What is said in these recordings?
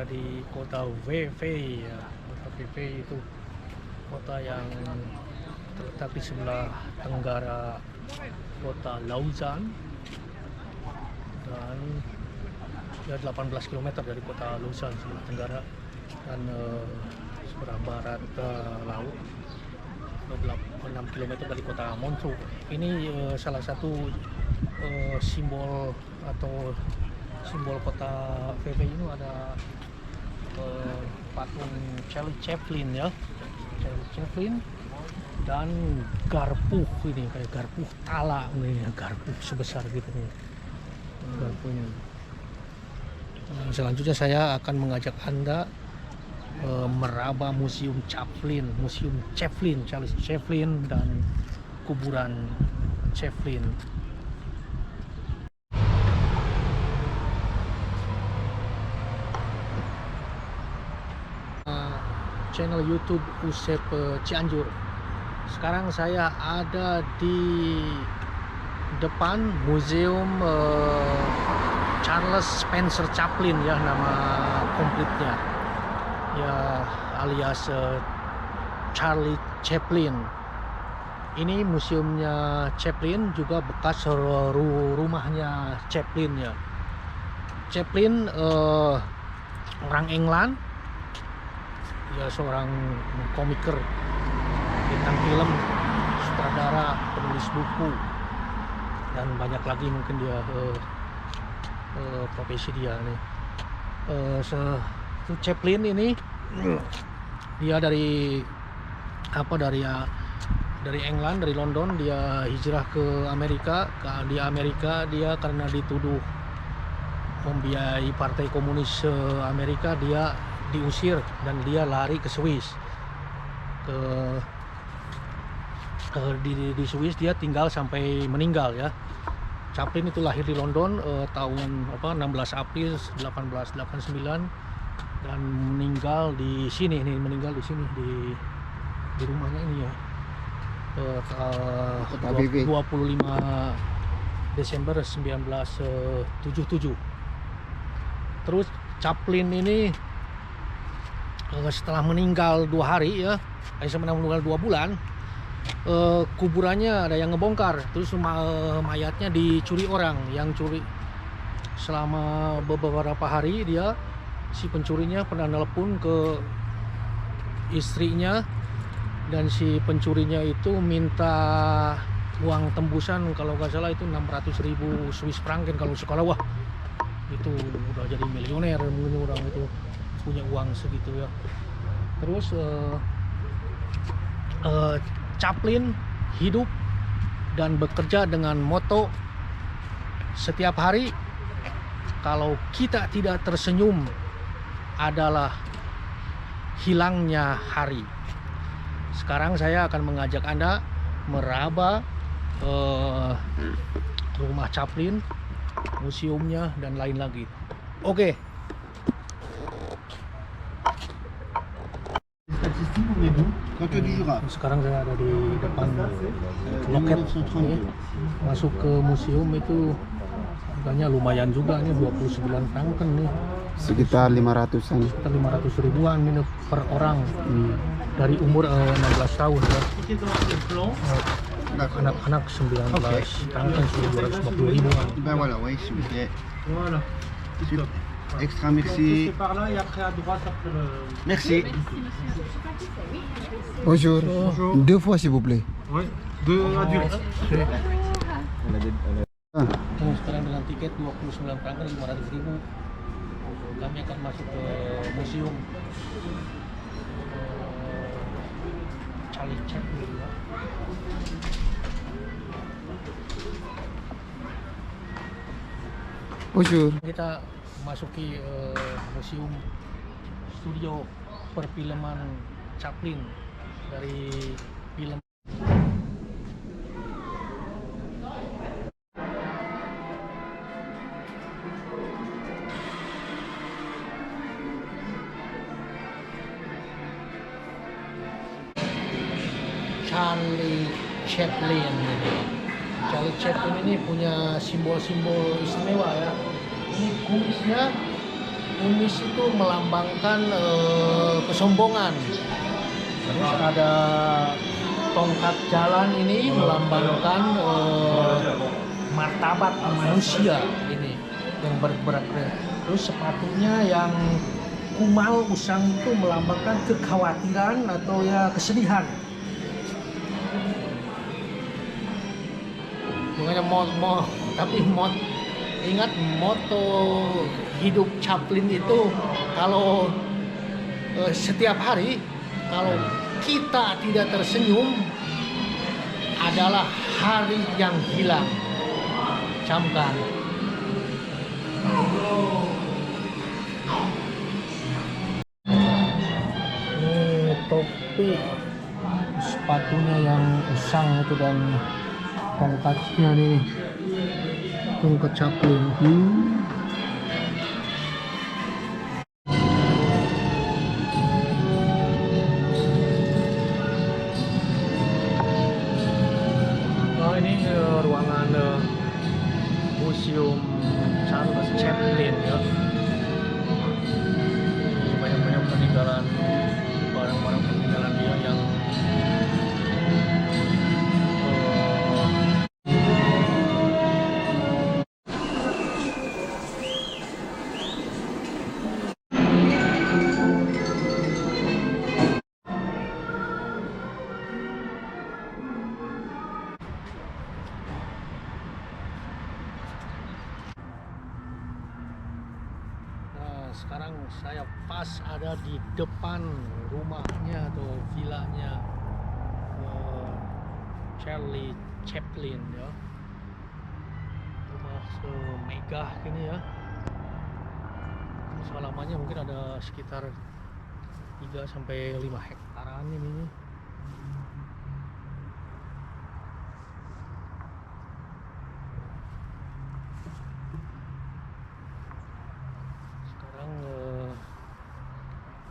di kota Vevey ya. Kota Vevey itu kota yang terletak di sebelah tenggara kota Lausanne dan ya 18 km dari kota Lausanne sebelah tenggara dan sebelah barat laut 6 km dari kota Montreux. Ini salah satu simbol atau simbol kota Vevey ini ada patung Charlie Chaplin ya, Charlie Chaplin dan garpuh ini kayak garpuh tala ini, garpuh sebesar gitu nih garpuhnya. Selanjutnya saya akan mengajak Anda meraba Museum Chaplin, Charles Chaplin dan kuburan Chaplin. Channel YouTube Usep Cianjur. Sekarang saya ada di depan Museum Charles Spencer Chaplin ya, nama komplitnya ya, alias Charlie Chaplin. Ini museumnya Chaplin, juga bekas rumahnya Chaplin ya. Chaplin orang England ya, seorang komiker, bintang film, sutradara, penulis buku, dan banyak lagi mungkin dia profesi dia nih. Chaplin ini dia dari England, dari London. Dia hijrah ke Amerika. Di Amerika dia karena dituduh membiayai Partai Komunis Amerika, dia diusir dan dia lari ke Swiss. Di Swiss dia tinggal sampai meninggal ya. Chaplin itu lahir di London tahun 16 April 1889 dan meninggal di sini di rumahnya ini ya. 25 Desember 1977. Terus Chaplin ini setelah meninggal 2 hari ya, meninggal 2 bulan, kuburannya ada yang ngebongkar, terus mayatnya dicuri orang. Yang curi selama beberapa hari, si pencurinya pernah nelpon ke istrinya, dan si pencurinya itu minta uang tembusan, kalau nggak salah itu 600.000 Swiss franc kalau sekolah. Wah, itu udah jadi milioner mungkin orang itu, punya uang segitu ya. Terus Chaplin hidup dan bekerja dengan moto setiap hari, kalau kita tidak tersenyum adalah hilangnya hari. Sekarang saya akan mengajak Anda meraba rumah Chaplin, museumnya, dan lain lagi. Oke. Sekarang saya ada di depan loket ini. Masuk ke museum itu harganya lumayan juga nih, 29 franken nih. Sekitar 500-an. Sekitar 500 ribuan ini per orang. Dari umur 16 tahun ya. Anak-anak 19 franken, 250 ribuan. Extra, merci. Merci. Bonjour. Deux fois s'il vous plaît. Oui, 2 adultes. Sekarang dengan tiket 29 franken 500 ribu, kami akan masuk ke museum Charlie Chaplin ya. Bonjour. Kita masuki museum studio perfilman Chaplin dari film Charlie Chaplin. Charlie Chaplin ini punya simbol-simbol istimewa ya. Ini kumisnya kumis itu melambangkan kesombongan. Terus ada tongkat jalan ini melambangkan martabat manusia ini yang berberat. Terus sepatunya yang kumal usang itu melambangkan kekhawatiran atau ya kesedihan. Makanya ingat moto hidup Chaplin itu, kalau setiap hari kalau kita tidak tersenyum adalah hari yang hilang. Camkan. Ini topi, sepatunya yang usang itu dan tongkatnya nih, tongkat Chaplin. Oh, ini ruangan museum Charles Chaplin ya. Ini banyak-banyak peninggalan, barang-barang peninggalan dia yang sekarang saya pas ada di depan rumahnya atau vilanya Charlie Chaplin ya. Rumah semegah gini ya. Halamannya mungkin ada sekitar 3-5 hektaran ini.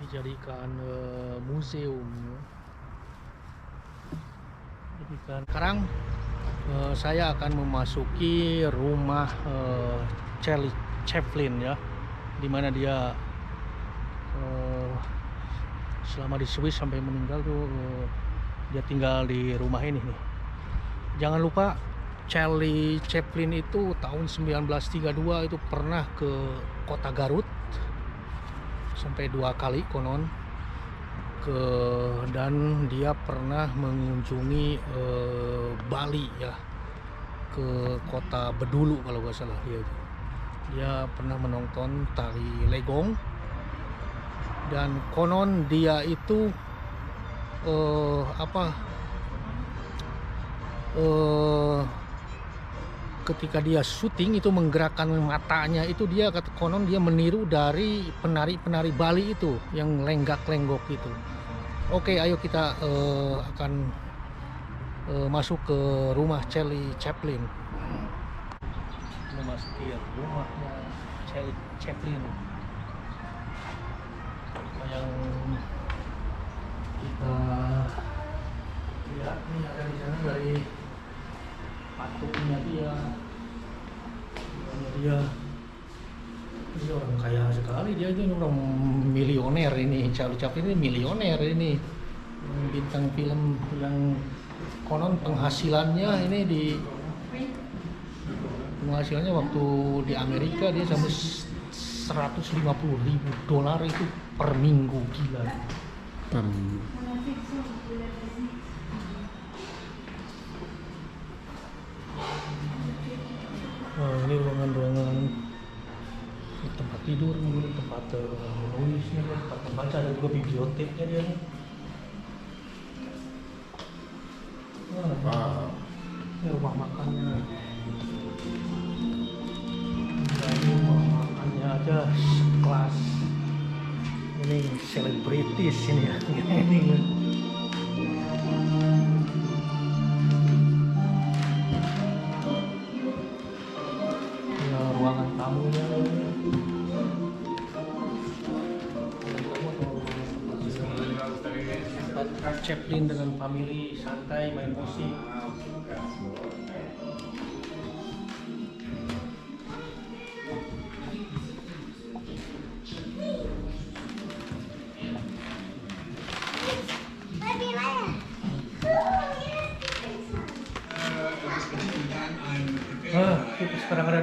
Dijadikan museum. Sekarang saya akan memasuki rumah Charlie Chaplin ya, dimana dia selama di Swiss sampai meninggal tuh dia tinggal di rumah ini nih. Jangan lupa Charlie Chaplin itu tahun 1932 itu pernah ke kota Garut sampai 2 kali konon dan dia pernah mengunjungi Bali ya, ke kota Bedulu kalau nggak salah dia pernah menonton tari legong, dan konon dia itu ketika dia syuting itu menggerakkan matanya itu dia konon dia meniru dari penari-penari Bali itu yang lenggak-lenggok itu. Oke, ayo kita akan masuk ke rumah Charlie Chaplin. Memasuki rumahnya Charlie Chaplin yang kita lihat nih, ada di sana dari patungnya dia orang kaya sekali, dia itu orang milioner ini. Charlie Chaplin ini milioner ini, bintang film yang konon penghasilannya ini penghasilannya waktu di Amerika dia sampai $150.000 itu per minggu. Gila. Ini ruangan tempat tidur, tempat menulisnya, tempat membaca, ada juga biblioteknya dia nih. Ini rumah makannya. Ini rumah makannya aja sekelas. Ini selebritis ini ya. Ini ruangan tamunya. Chaplin dengan family santai main musik.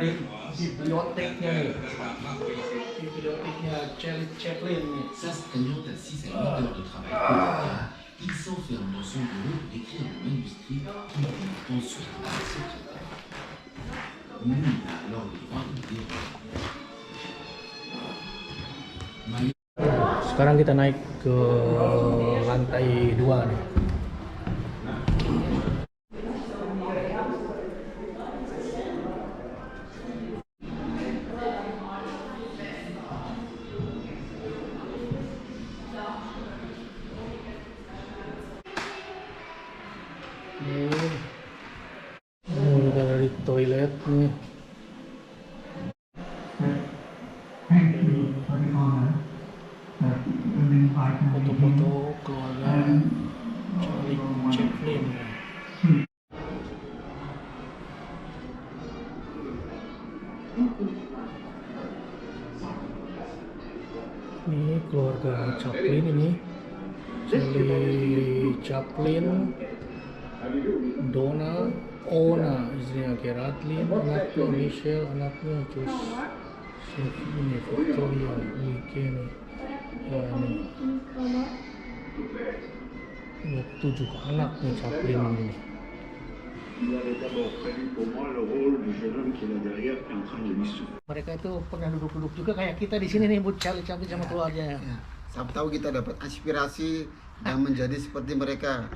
di biblioteknya nih. Biblioteknya Charlie Chaplin nih. S'astreignant à 6 à 8 heures de travail quotidien, il s'enferme dans son bureau pour écrire le manuscrit qu'il livre ensuite à la secrétaire. Nul n'a alors le droit de le dévoiler. Sekarang kita naik ke lantai 2 nih. Ini dari toilet nih. Foto-foto keluarga Charlie Chaplin. Ini keluarga Chaplin ini. Charlie Chaplin, Donna, Ona, istrinya Geraldine, anaknya Michelle, anaknya Joseph ini, Victoria, Nike nih. Wah, ini. Ini 7 anak nih Chaplin ini. Il avait d'abord fallu pour moi le rôle du jeune homme qui est là derrière et en train de lui souffler. Mereka itu pernah duduk-duduk juga kayak kita di sini nih, Bu Charlie Chaplin sama keluarganya. Ya. Siapa tahu kita dapat inspirasi dan menjadi seperti mereka.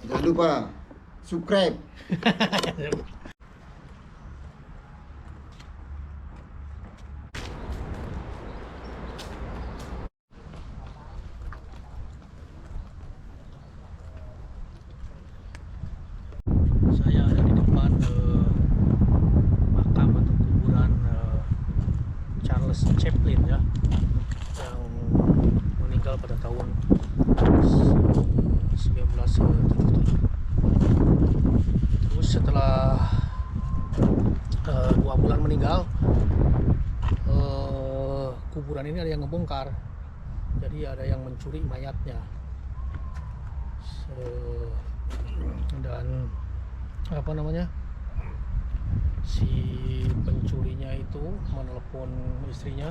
Jangan lupa subscribe. Saya ada di depan makam atau kuburan Charles Chaplin ya, yang meninggal pada tahun 1977. Terus setelah 2 bulan meninggal, kuburan ini ada yang ngebongkar, jadi ada yang mencuri mayatnya. Dan apa namanya, si pencurinya itu menelepon istrinya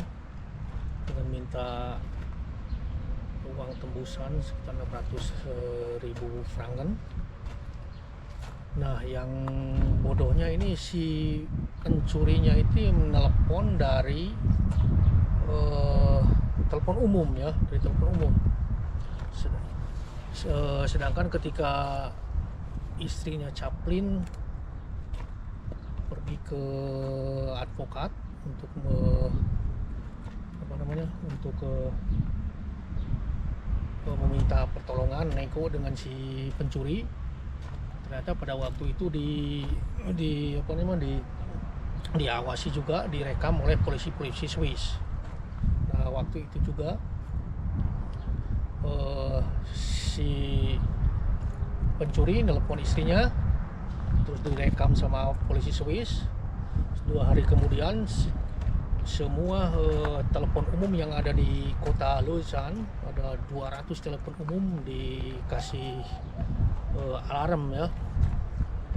dengan minta uang tembusan sekitar 600.000 franken. Nah, yang bodohnya ini si pencurinya itu menelepon dari telepon umum ya, dari telepon umum. Sedangkan ketika istrinya Chaplin pergi ke advokat untuk meminta pertolongan, nego dengan si pencuri, ternyata pada waktu itu diawasi juga, direkam oleh polisi Swiss. Nah, waktu itu juga si pencuri nelpon istrinya, terus direkam sama polisi Swiss. 2 hari kemudian semua telepon umum yang ada di kota Lausanne, ada 200 telepon umum dikasih alarm ya,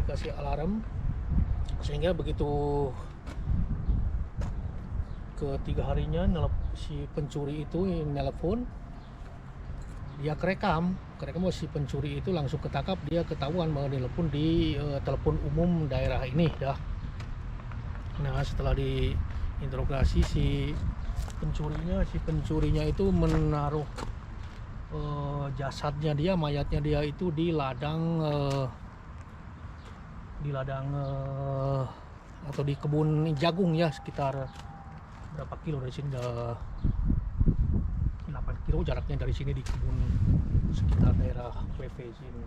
dikasih alarm, sehingga begitu ketiga harinya si pencuri itu nelpon, dia kerekam si pencuri itu langsung ketangkap, dia ketahuan bahwa telepon di telepon umum daerah ini ya. Nah, setelah diinterogasi si pencurinya itu menaruh jasadnya dia, mayatnya dia itu di ladang atau di kebun jagung ya, sekitar berapa kilo dari sini, 8 kilo jaraknya dari sini, di kebun sekitar daerah WV sini.